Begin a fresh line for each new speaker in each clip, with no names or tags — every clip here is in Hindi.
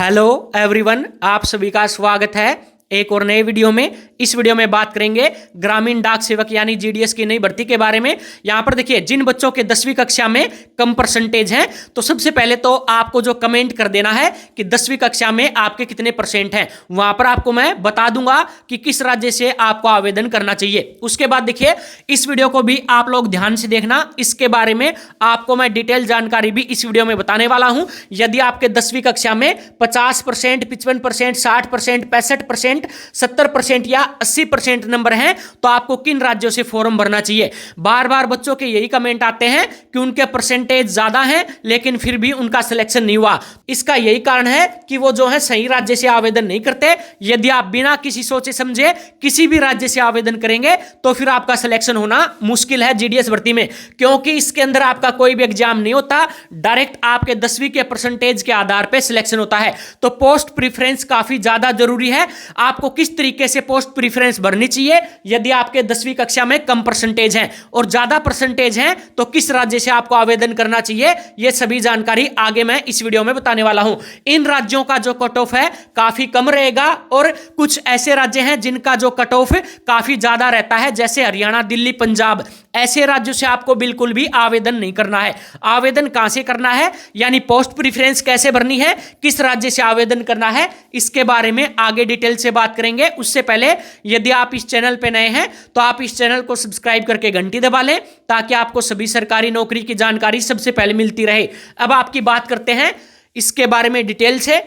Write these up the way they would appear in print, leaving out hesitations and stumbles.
हेलो एवरीवन, आप सभी का स्वागत है एक और नए वीडियो में। इस वीडियो में बात करेंगे ग्रामीण डाक सेवक यानी जीडीएस की नई भर्ती के बारे में। यहां पर देखिए, जिन बच्चों के 10वीं कक्षा में कम परसेंटेज हैं, तो सबसे पहले तो आपको जो कमेंट कर देना है कि 10वीं कक्षा में आपके कितने परसेंट हैं। वहां पर आपको मैं बता दूंगा कि किस राज्य से आपको आवेदन करना चाहिए। उसके बाद देखिए, इस वीडियो को भी आप लोग ध्यान से देखना, इसके बारे में आपको मैं डिटेल जानकारी भी इस वीडियो में बताने वाला हूं। यदि आपके 10वीं कक्षा में 50%, 55%, 60%, 65%, 70% या 80% नंबर हैं, तो आपको किन राज्यों से फॉर्म भरना चाहिए। बार बार बच्चों के यही कमेंट आते हैं कि उनके परसेंटेज ज्यादा हैं लेकिन फिर भी उनका सिलेक्शन नहीं हुआ। इसका यही कारण है कि वो जो है सही राज्य से आवेदन नहीं करते। यदि आप बिना किसी सोचे समझे किसी भी राज्य से आवेदन करेंगे तो फिर आपका सिलेक्शन होना मुश्किल है जीडीएस भर्ती में, क्योंकि इसके अंदर आपका कोई भी एग्जाम नहीं होता, डायरेक्ट आपके 10वीं के परसेंटेज के आधार पर सिलेक्शन होता है। तो पोस्ट प्रीफरेंस काफी ज्यादा जरूरी है। आपको किस तरीके से पोस्ट प्रीफरेंस भरनी चाहिए यदि आपके 10वीं कक्षा में कम परसेंटेज हैं और ज्यादा परसेंटेज हैं, तो किस राज्य से आपको आवेदन करना चाहिए, यह सभी जानकारी आगे मैं इस वीडियो में बताने वाला हूं। इन राज्यों का जो कट ऑफ है काफी कम रहेगा और कुछ ऐसे राज्य हैं जिनका जो कट ऑफ काफी ज्यादा रहता है, जैसे हरियाणा, दिल्ली, पंजाब। ऐसे राज्यों से आपको बिल्कुल भी आवेदन नहीं करना है। आवेदन कहां से करना है, यानी पोस्ट प्रीफरेंस कैसे भरनी है, किस राज्य से आवेदन करना है, इसके बारे में आगे डिटेल से बात करेंगे। उससे पहले यदि आप इस चैनल पे नए हैं तो आप इस चैनल को सब्सक्राइब करके घंटी दबा लें, ताकि आपको सभी सरकारी नौकरी की जानकारी सबसे पहले मिलती रहे। अब आपकी बात करते हैं इसके बारे में डिटेल से।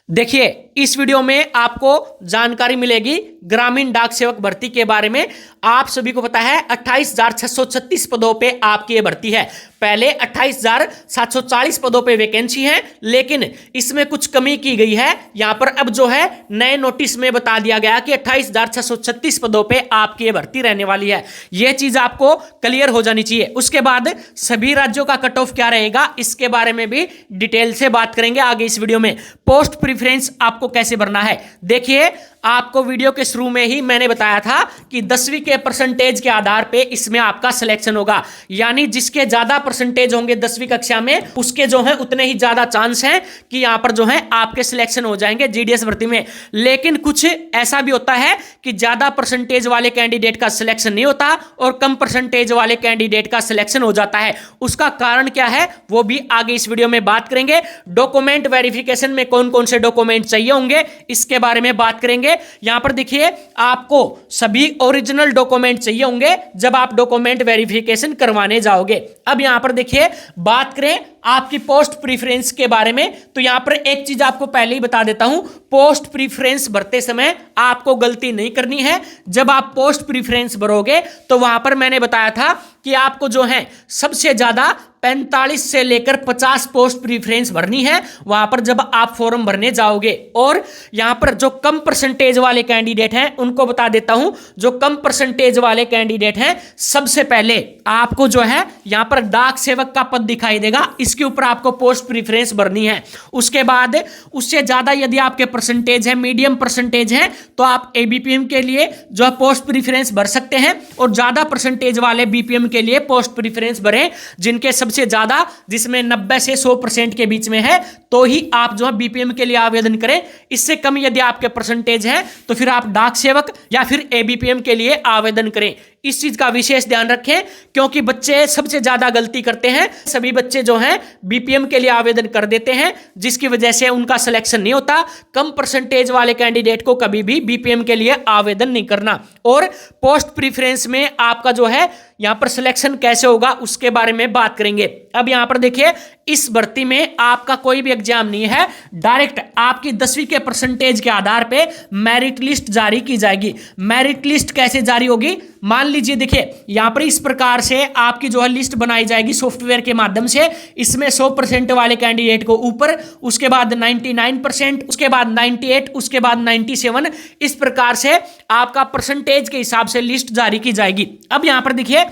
देखिए, इस वीडियो में आपको जानकारी मिलेगी ग्रामीण डाक सेवक भर्ती के बारे में। आप सभी को पता है 28,636 पदों पे आपकी ये भर्ती है। पहले 28,740 पदों पे वैकेंसी है, लेकिन इसमें कुछ कमी की गई है। यहां पर अब जो है नए नोटिस में बता दिया गया कि 28,636 पदों पे आपकी ये भर्ती रहने वाली है। यह चीज आपको क्लियर हो जानी चाहिए। उसके बाद सभी राज्यों का कट ऑफ क्या रहेगा, इसके बारे में भी डिटेल से बात करेंगे आगे इस वीडियो में। पोस्ट प्रीफरेंस आपको कैसे भरना है, देखिए, आपको वीडियो के शुरू में ही मैंने बताया था कि 10वीं के परसेंटेज के आधार पे इसमें आपका सिलेक्शन होगा। यानी जिसके ज्यादा परसेंटेज होंगे 10वीं कक्षा में, उसके जो है उतने ही ज्यादा चांस हैं कि यहां पर जो है आपके सिलेक्शन हो जाएंगे जीडीएस भर्ती में। लेकिन कुछ ऐसा भी होता है कि ज्यादा परसेंटेज वाले कैंडिडेट का सिलेक्शन नहीं होता और कम परसेंटेज वाले कैंडिडेट का सिलेक्शन हो जाता है। उसका कारण क्या है वो भी आगे इस वीडियो में बात करेंगे। डॉक्यूमेंट वेरिफिकेशन में कौन कौन से डॉक्यूमेंट चाहिए होंगे, इसके बारे में बात करेंगे। यहां पर देखिए, आपको सभी ओरिजिनल डॉक्यूमेंट चाहिए होंगे जब आप डॉक्यूमेंट वेरिफिकेशन करवाने जाओगे। अब यहां पर देखिए, बात करें आपकी पोस्ट प्रीफरेंस के बारे में, तो यहां पर एक चीज आपको पहले ही बता देता हूं। पोस्ट प्रीफरेंस भरते समय आपको गलती नहीं करनी है। जब आप पोस्ट प्रीफरेंस भरोगे तो वहां पर मैंने बताया था कि आपको जो है सबसे ज्यादा 45 से लेकर 50 पोस्ट प्रीफरेंस भरनी है वहां पर जब आप फॉर्म भरने जाओगे। और यहां पर जो कम परसेंटेज वाले कैंडिडेट हैं उनको बता देता हूं। जो कम परसेंटेज वाले कैंडिडेट हैं, सबसे पहले आपको जो है यहां पर डाक सेवक का पद दिखाई देगा, इसके ऊपर आपको पोस्ट प्रीफरेंस भरनी है। उसके बाद उससे ज्यादा यदि आपके परसेंटेज है, मीडियम परसेंटेज है, तो आप एबीपीएम के लिए जो है पोस्ट प्रीफरेंस भर सकते हैं। और ज्यादा परसेंटेज वाले बीपीएम के लिए पोस्ट प्रीफरेंस भरें, जिनके सबसे ज्यादा, जिसमें 90 से 100% के बीच में है, तो ही आप जो है बीपीएम के लिए आवेदन करें। इससे कम यदि आपके परसेंटेज है तो फिर आप डाक सेवक या फिर एबीपीएम के लिए आवेदन करें। इस चीज का विशेष ध्यान रखें, क्योंकि बच्चे सबसे ज्यादा गलती करते हैं। सभी बच्चे जो हैं बीपीएम के लिए आवेदन कर देते हैं, जिसकी वजह से उनका सिलेक्शन नहीं होता। कम परसेंटेज वाले कैंडिडेट को कभी भी बीपीएम के लिए आवेदन नहीं करना। और पोस्ट प्रीफरेंस में आपका जो है यहां पर सिलेक्शन कैसे होगा उसके बारे में बात करेंगे। अब यहां पर देखिए, इस भर्ती में आपका कोई भी एग्जाम नहीं है, डायरेक्ट आपकी 10वीं के परसेंटेज के आधार पे मेरिट लिस्ट जारी की जाएगी। मेरिट लिस्ट कैसे जारी होगी, मान लीजिए, देखिए यहां पर इस प्रकार से आपकी जो है लिस्ट बनाई जाएगी सॉफ्टवेयर के माध्यम से। इसमें 100% वाले कैंडिडेट को ऊपर, उसके बाद 99%, उसके बाद 98, उसके बाद 97, इस प्रकार से आपका परसेंटेज के हिसाब से लिस्ट जारी की जाएगी। अब यहां पर देखिए,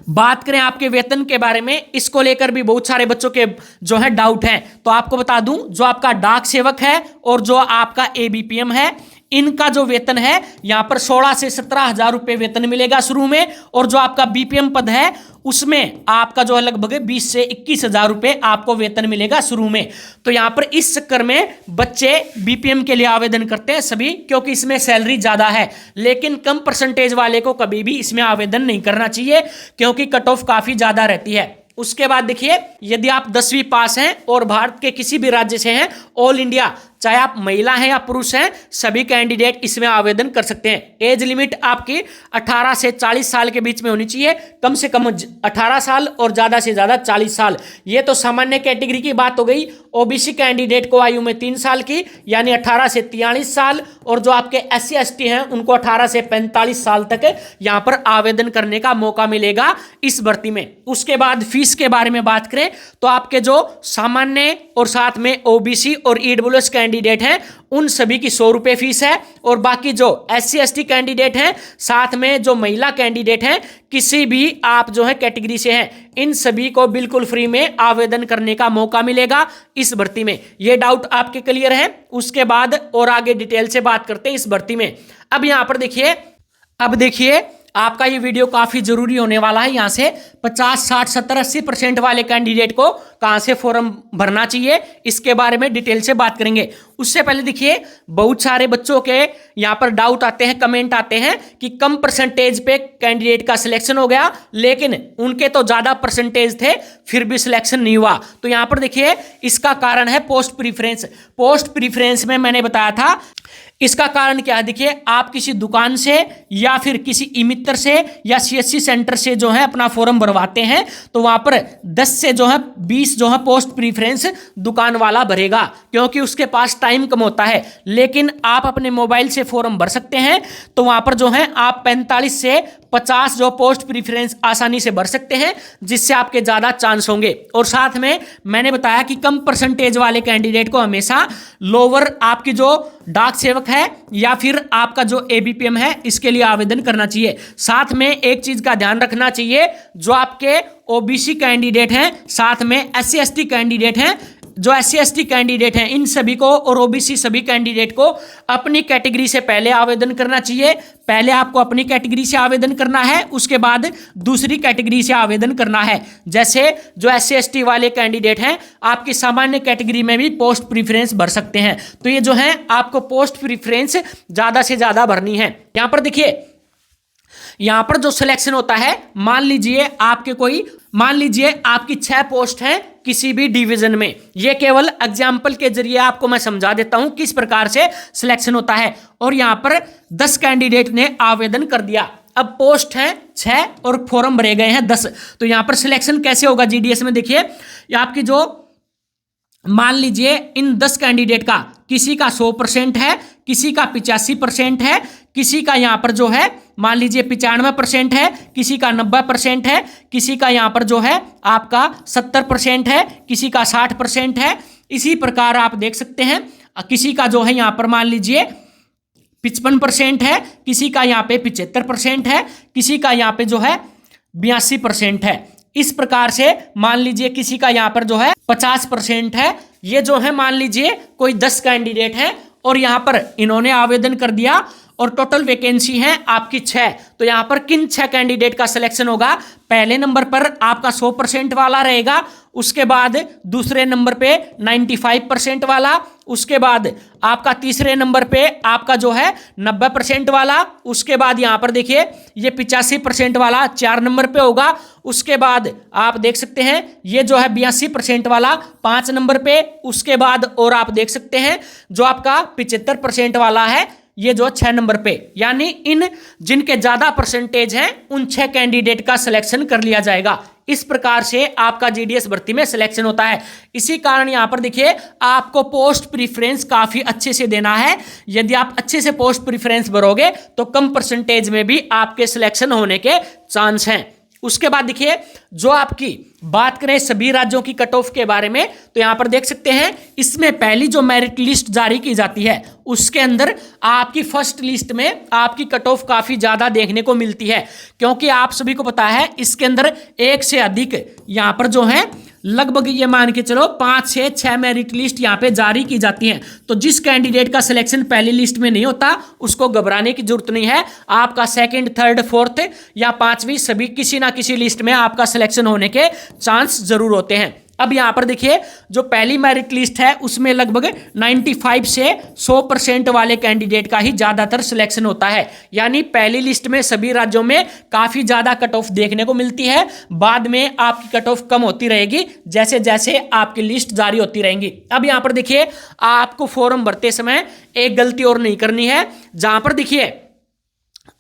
बात करें आपके वेतन के बारे में, इसको लेकर भी बहुत सारे बच्चों के जो है डाउट हैं। तो आपको बता दूं, जो आपका डाक सेवक है और जो आपका एबीपीएम है, इनका जो वेतन है यहां पर 16 से 17 हजार रुपए वेतन मिलेगा शुरू में, और जो आपका बीपीएम पद है उसमें आपका जो है लगभग 20 से 21 हजार रुपए आपको वेतन मिलेगा शुरू में। तो यहां पर इस चक्कर में बच्चे बीपीएम के लिए आवेदन करते हैं सभी, क्योंकि इसमें सैलरी ज्यादा है। लेकिन कम परसेंटेज वाले को कभी भी इसमें आवेदन नहीं करना चाहिए, क्योंकि कट ऑफ काफी ज्यादा रहती है। उसके बाद देखिए, यदि आप 10वीं पास हैं और भारत के किसी भी राज्य से हैं, ऑल इंडिया, चाहे आप महिला हैं या पुरुष हैं, सभी कैंडिडेट इसमें आवेदन कर सकते हैं। एज लिमिट आपकी 18 से 40 साल के बीच में होनी चाहिए, कम से कम 18 साल और ज्यादा से ज्यादा 40 साल। ये तो सामान्य कैटेगरी की बात हो गई। ओबीसी कैंडिडेट को आयु में 3 साल की, यानी 18 से 43 साल, और जो आपके SC ST हैं उनको 18 से 45 साल तक यहां पर आवेदन करने का मौका मिलेगा इस भर्ती में। उसके बाद फीस के बारे में बात करें तो आपके जो सामान्य और साथ में ओबीसी और ईडब्ल्यूएस कैंडिडेट हैं उन सभी की 100 रुपए फीस है, और बाकी जो SC ST कैंडिडेट हैं, साथ में जो महिला कैंडिडेट हैं, किसी भी आप जो है कैटेगरी से हैं, इन सभी को बिल्कुल फ्री में आवेदन करने का मौका मिलेगा इस भर्ती में। ये डाउट आपके क्लियर है? उसके बाद और आगे डिटेल से बात करते हैं इस भर्ती में। अब यहां पर देखिए, आपका ये वीडियो काफी जरूरी होने वाला है। यहां से 50, 60, 70, 80% वाले कैंडिडेट को कहां से फॉर्म भरना चाहिए, इसके बारे में डिटेल से बात करेंगे। उससे पहले देखिए, बहुत सारे बच्चों के यहां पर डाउट आते हैं, कमेंट आते हैं कि कम परसेंटेज पे कैंडिडेट का सिलेक्शन हो गया, लेकिन उनके तो ज्यादा परसेंटेज थे फिर भी सिलेक्शन नहीं हुआ। तो यहां पर देखिए, इसका कारण है पोस्ट प्रीफरेंस। पोस्ट प्रीफरेंस में मैंने बताया था इसका कारण क्या है। देखिए, आप किसी दुकान से या फिर किसी ई-मित्र से या CSC सेंटर से जो है अपना फॉर्म भरवाते हैं, तो वहां पर 10 से जो है 20 जो है पोस्ट प्रीफरेंस दुकान वाला भरेगा, क्योंकि उसके पास टाइम कम होता है। लेकिन आप अपने मोबाइल से फॉर्म भर सकते हैं, तो वहां पर जो है आप 45 से 50 जो पोस्ट प्रीफरेंस आसानी से भर सकते हैं, जिससे आपके ज्यादा चांस होंगे। और साथ में मैंने बताया कि कम परसेंटेज वाले कैंडिडेट को हमेशा लोअर आपकी जो डाक सेवक है या फिर आपका जो ABPM है, इसके लिए आवेदन करना चाहिए। साथ में एक चीज का ध्यान रखना चाहिए, जो आपके OBC कैंडिडेट हैं, साथ में SC ST कैंडिडेट हैं, जो SC ST कैंडिडेट हैं, इन सभी को और OBC सभी कैंडिडेट को अपनी कैटेगरी से पहले आवेदन करना चाहिए। पहले आपको अपनी कैटेगरी से आवेदन करना है, उसके बाद दूसरी कैटेगरी से आवेदन करना है। जैसे जो SC ST वाले कैंडिडेट हैं, आपकी सामान्य कैटेगरी में भी पोस्ट प्रीफरेंस भर सकते हैं। तो ये जो है आपको पोस्ट प्रीफरेंस ज्यादा से ज्यादा भरनी है। यहां पर देखिए, यहां पर जो सिलेक्शन होता है, मान लीजिए आपकी 6 पोस्ट हैं किसी भी डिवीजन में। ये केवल एग्जाम्पल के जरिए आपको मैं समझा देता हूं किस प्रकार से सिलेक्शन होता है। और यहां पर 10 कैंडिडेट ने आवेदन कर दिया, अब पोस्ट है 6 और फॉर्म भरे गए हैं 10। तो यहां पर सिलेक्शन कैसे होगा GDS में? देखिए, आपकी जो मान लीजिए इन 10 कैंडिडेट का किसी का 100% है, किसी का 85% है, किसी का यहां पर जो है मान लीजिए 95% है, किसी का 90% है, किसी का यहां पर जो है आपका 70% है, किसी का 60% है। इसी प्रकार आप देख सकते हैं, किसी का जो है यहां पर मान लीजिए 55% है, किसी का यहां पे 75% है, किसी का यहां पे जो है 82% है। इस प्रकार से मान लीजिए किसी का यहां पर जो है 50% है। ये जो है मान लीजिए कोई 10 कैंडिडेट है और यहां पर इन्होंने आवेदन कर दिया और टोटल वैकेंसी है आपकी 6। तो यहां पर किन 6 कैंडिडेट का सिलेक्शन होगा? पहले नंबर पर आपका 100% वाला रहेगा, उसके बाद दूसरे नंबर पे 95% वाला, उसके बाद आपका तीसरे नंबर पे आपका जो है 90% वाला, उसके बाद यहां पर देखिए ये 85% वाला 4 नंबर पे होगा, उसके बाद आप देख सकते हैं ये जो है 82% वाला 5 नंबर पे, उसके बाद और आप देख सकते हैं जो आपका 75% वाला है ये जो 6 नंबर पे। यानी इन जिनके ज्यादा परसेंटेज हैं उन 6 कैंडिडेट का सिलेक्शन कर लिया जाएगा। इस प्रकार से आपका GDS भर्ती में सिलेक्शन होता है। इसी कारण यहां पर देखिए आपको पोस्ट प्रीफरेंस काफी अच्छे से देना है। यदि आप अच्छे से पोस्ट प्रीफरेंस भरोगे तो कम परसेंटेज में भी आपके सिलेक्शन होने के चांस हैं। उसके बाद देखिए, जो आपकी बात करें सभी राज्यों की कट ऑफ के बारे में, तो यहां पर देख सकते हैं इसमें पहली जो मेरिट लिस्ट जारी की जाती है उसके अंदर आपकी फर्स्ट लिस्ट में आपकी कट ऑफ काफी ज्यादा देखने को मिलती है, क्योंकि आप सभी को पता है इसके अंदर एक से अधिक यहां पर जो है लगभग ये मान के चलो 5 से 6 मेरिट लिस्ट यहाँ पे जारी की जाती हैं। तो जिस कैंडिडेट का सिलेक्शन पहली लिस्ट में नहीं होता उसको घबराने की जरूरत नहीं है। आपका सेकंड, थर्ड, फोर्थ या 5वीं सभी किसी ना किसी लिस्ट में आपका सिलेक्शन होने के चांस जरूर होते हैं। अब यहां पर देखिए जो पहली मेरिट लिस्ट है उसमें लगभग 95 से 100% वाले कैंडिडेट का ही ज्यादातर सिलेक्शन होता है। यानी पहली लिस्ट में सभी राज्यों में काफी ज्यादा कट ऑफ देखने को मिलती है, बाद में आपकी कट ऑफ कम होती रहेगी जैसे जैसे आपकी लिस्ट जारी होती रहेंगी। अब यहां पर देखिए आपको फॉर्म भरते समय एक गलती और नहीं करनी है। जहां पर देखिए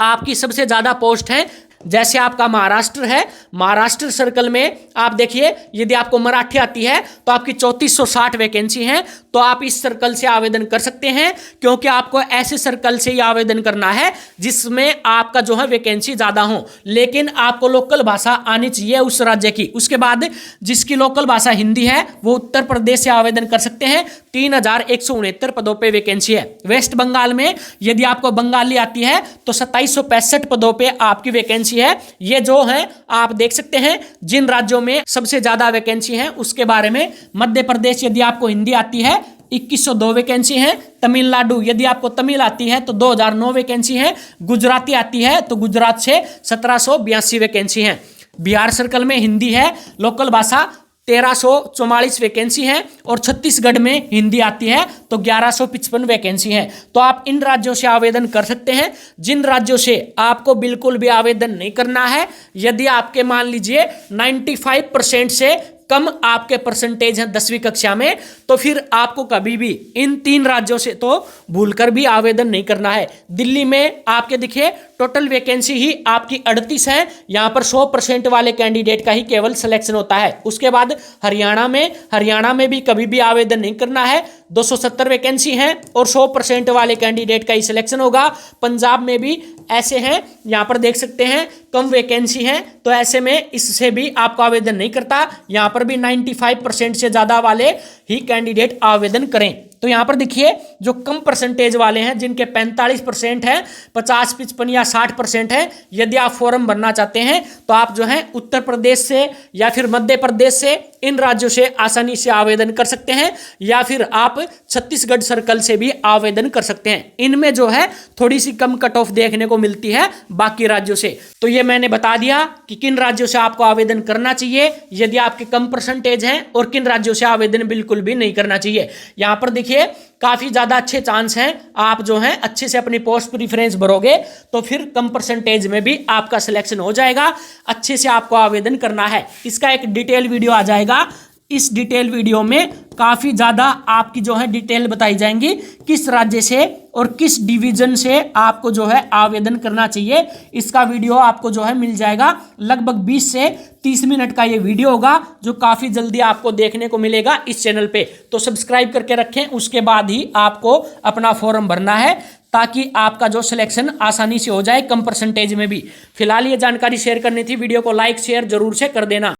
आपकी सबसे ज्यादा पोस्ट है, जैसे आपका महाराष्ट्र है, महाराष्ट्र सर्कल में आप देखिए यदि आपको मराठी आती है तो आपकी 3460 वैकेंसी है। तो आप इस सर्कल से आवेदन कर सकते हैं, क्योंकि आपको ऐसे सर्कल से ही आवेदन करना है जिसमें आपका जो है वैकेंसी ज्यादा हो, लेकिन आपको लोकल भाषा आनी चाहिए उस राज्य की। उसके बाद जिसकी लोकल भाषा हिंदी है वो उत्तर प्रदेश से आवेदन कर सकते हैं। 3169 पदों पर वैकेंसी है। वेस्ट बंगाल में यदि आपको बंगाली आती है तो 2765 पदों पर आपकी वैकेंसी है। ये जो है आप देख सकते हैं जिन राज्यों में सबसे ज्यादा वैकेंसी है उसके बारे में। मध्य प्रदेश यदि आपको हिंदी आती है 2102 वैकेंसी है। तमिलनाडु यदि आपको तमिल आती है तो 2009 वैकेंसी है। गुजराती आती है तो गुजरात से 1782 वैकेंसी है। बिहार सर्कल में हिंदी है, लोकल भाषा 1344 वैकेंसी है। और छत्तीसगढ़ में हिंदी आती है तो 1155 वैकेंसी है। तो आप इन राज्यों से आवेदन कर सकते हैं। जिन राज्यों से आपको बिल्कुल भी आवेदन नहीं करना है, यदि आपके मान लीजिए 95% से कम आपके परसेंटेज हैं 10वीं कक्षा में, तो फिर आपको कभी भी इन 3 राज्यों से तो भूलकर भी आवेदन नहीं करना है। दिल्ली में आपके देखिए टोटल वैकेंसी ही आपकी 38 है। यहां पर 100% वाले कैंडिडेट का ही केवल सिलेक्शन होता है। उसके बाद हरियाणा में भी कभी भी आवेदन नहीं करना है। 270 वैकेंसी है और 100% वाले कैंडिडेट का ही सिलेक्शन होगा। पंजाब में भी ऐसे हैं, यहां पर देख सकते हैं कम वैकेंसी है, तो ऐसे में इससे भी आपको आवेदन नहीं करता। यहां पर भी 95% से ज्यादा वाले ही कैंडिडेट आवेदन करें। तो यहां पर देखिए जो कम परसेंटेज वाले हैं जिनके 45% है, 50, 55 या 60% है, यदि आप फॉर्म भरना चाहते हैं तो आप जो है उत्तर प्रदेश से या फिर मध्य प्रदेश से इन राज्यों से आसानी से आवेदन कर सकते हैं, या फिर आप छत्तीसगढ़ सर्कल से भी आवेदन कर सकते हैं। इनमें जो है थोड़ी सी कम कट ऑफ देखने को मिलती है बाकी राज्यों से। तो ये मैंने बता दिया कि किन राज्यों से आपको आवेदन करना चाहिए यदि आपके कम परसेंटेज हैं, और किन राज्यों से आवेदन बिल्कुल भी नहीं करना चाहिए। यहां पर देखिए काफी ज्यादा अच्छे चांस हैं, आप जो हैं अच्छे से अपनी पोस्ट प्रेफरेंस भरोगे तो फिर कम परसेंटेज में भी आपका सिलेक्शन हो जाएगा। अच्छे से आपको आवेदन करना है। इसका एक डिटेल वीडियो आ जाएगा। इस डिटेल वीडियो में काफी ज्यादा आपकी जो है डिटेल बताई जाएंगी, किस राज्य से और किस डिवीजन से आपको जो है आवेदन करना चाहिए। इसका वीडियो आपको जो है मिल जाएगा। लगभग 20 से 30 मिनट का ये वीडियो होगा जो काफी जल्दी आपको देखने को मिलेगा इस चैनल पे। तो सब्सक्राइब करके रखें, उसके बाद ही आपको अपना फॉर्म भरना है ताकि आपका जो सिलेक्शन आसानी से हो जाए कम परसेंटेज में भी। फिलहाल ये जानकारी शेयर करनी थी। वीडियो को लाइक शेयर जरूर से कर देना।